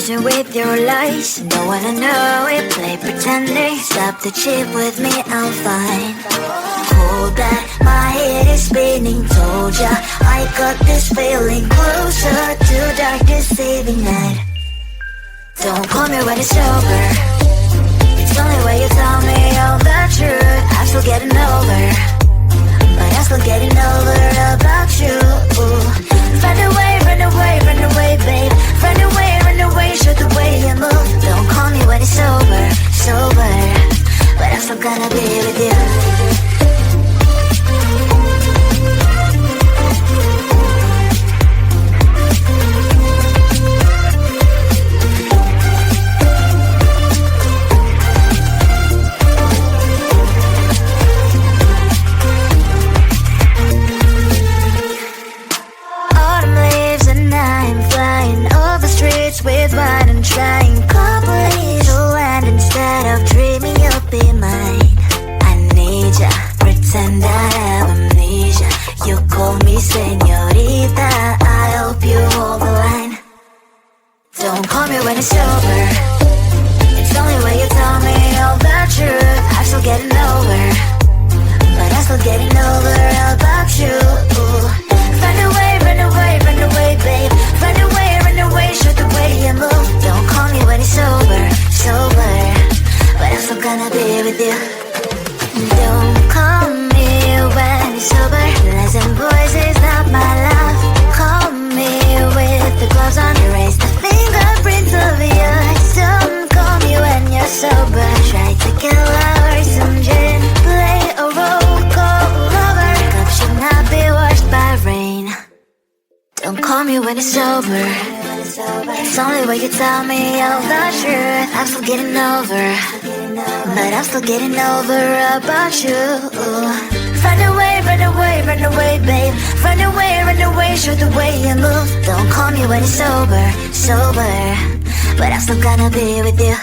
illusion with your lies. Don't wanna know it, play pretending. Stop the chip with me, I'm fine. Hold back, my head is spinning. Told ya, I got this feeling. Closer to dark deceiving night. Don't call me when it's over. It's only when you tell me all the truth. I'm still getting over, but I'm still getting over about you. Run away, run away, run away, babe. Run away, show the way you move. Don't call me when it's over, sober, but I'm still gonna be with you. With what I'm trying, complete to land instead of dreaming you'll be mine. I need ya, pretend I have amnesia. You call me señorita, I hope you hold the line. Don't call me when it's over. It's only when you tell me all the truth. I'm still getting over, but I'm still getting over about you. Run away, run away, run away, babe. Run away, show the way you move. Don't call me when it's over, sober, but I'm still gonna be with you. Don't call me when it's over. Listen, boys, is not my love. Call me with the gloves on. Erase the fingerprints of yours. Don't call me when you're sober. Try to kill our some gin. Play a role, call lover. Cup should not be washed by rain. Don't call me when it's over. It's only when you tell me all the truth. I'm still getting over, but I'm still getting over about you. Run away, run away, run away, babe. Run away, show the way you move. Don't call me when it's over, sober, but I'm still gonna be with you.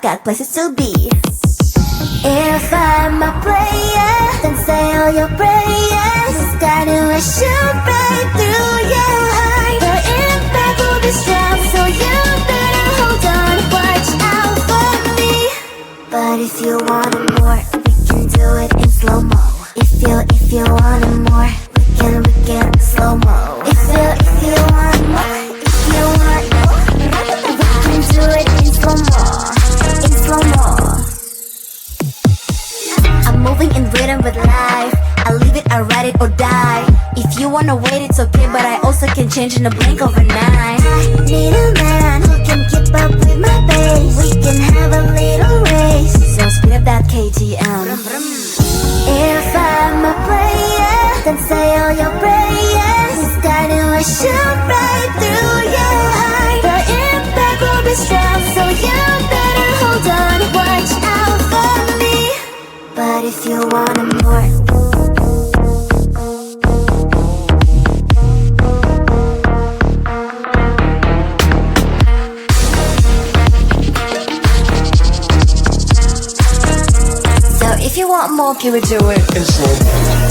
got places to be. If I'm a player, then say all your prayers. It's gonna shoot right through your heart. The impact will be strong, so you better hold on. Watch out for me. But if you want it more, we can do it in slow-mo. If you want it more, we can slow-mo. If you want more, we can do it in slow-mo. In slow-mo. I'm moving in rhythm with life. I leave it, I ride it or die. If you wanna wait, it's okay, but I also can change in a blink overnight. I need a man who can keep up with my pace. We can have a little race, so speed up that KTM. If I'm a player, then say all your prayers. It's gonna shoot right through your heart. The impact will be strong, so you better hold on. Watch out for me. But if you want it more, so if you want more, can we do it in slow-mo?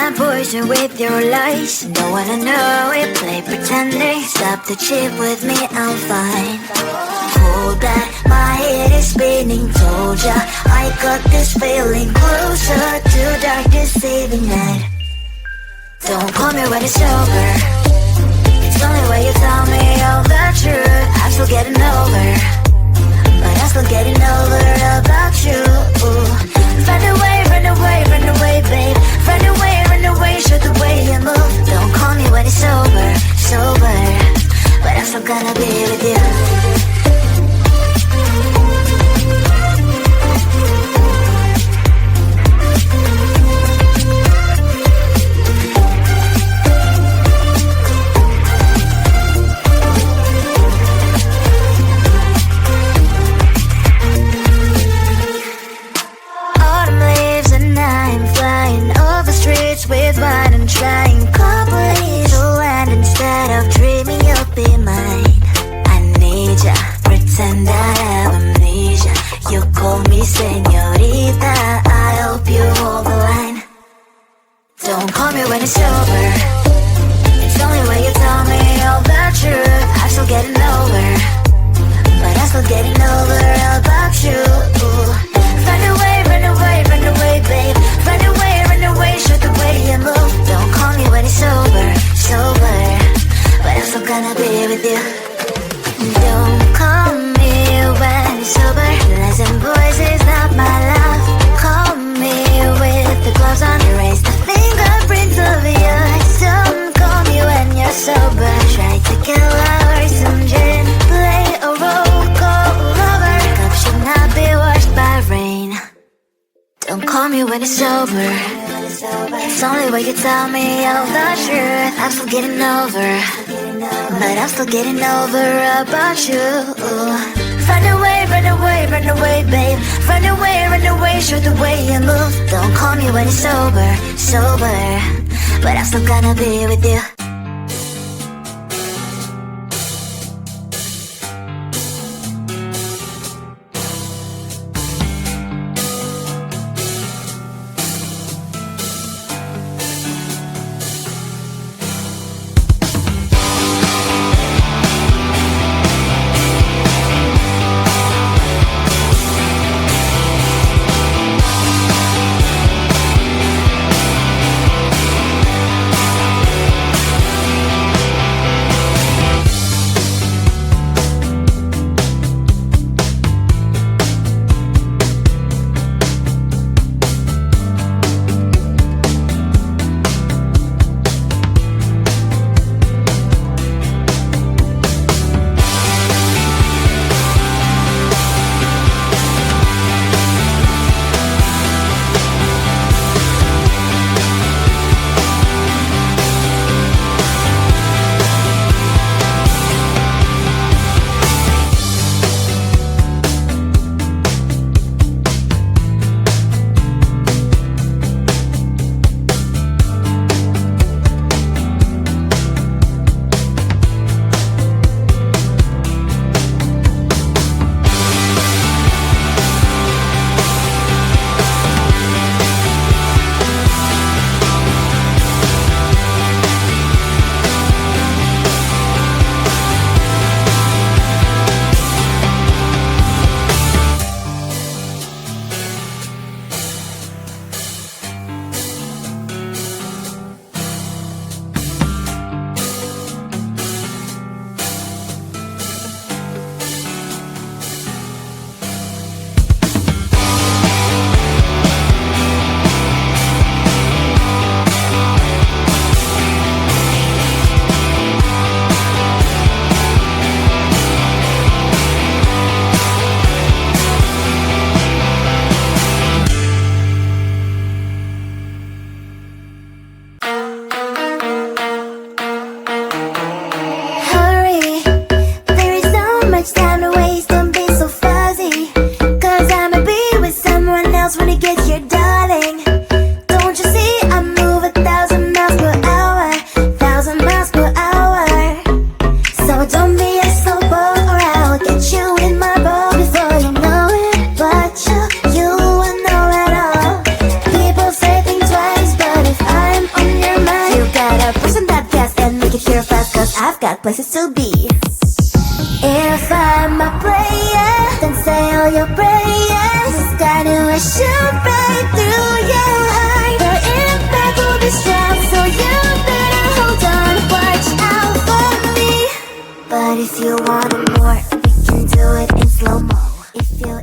and poison with your lies. Don't wanna know it, play pretending. Stop the chip with me, I'm fine. Hold that, my head is spinning. Told ya, I got this feeling. Closer to dark deceiving night. Don't call me when it's over. It's only when you tell me all the truth. I'm still getting over, but I'm still getting over. pretty señorita, I hope you hold the line. Don't call me when it's over. It's only when you tell me all the truth. I'm still getting over, but I'm still getting over about you. Run away, run away, run away, babe. Run away, shoot the way you move. Don't call me when it's over, sober, but I'm still gonna be with you. Don't call me when it's over. Listen, boys, is not my love. Call me with the gloves on. Erase the fingerprints of yours. Don't call me when you're sober. Try to kill hours, some gin. Play a role, call lover. Cup should not be washed by rain. Don't call me when it's over. It's only when you tell me all the truth. I'm still getting over, but I'm still getting over about you. Run away, run away, run away, babe. Run away, show the way you move. Don't call me when it's sober, but I'm still gonna be with you. I've got places to be. If I'm a player, then say all your prayers. This guy knew I shoot right through your heart. The impact will be strong, so you better hold on. Watch out for me. But if you want it more, we can do it in slow-mo. If you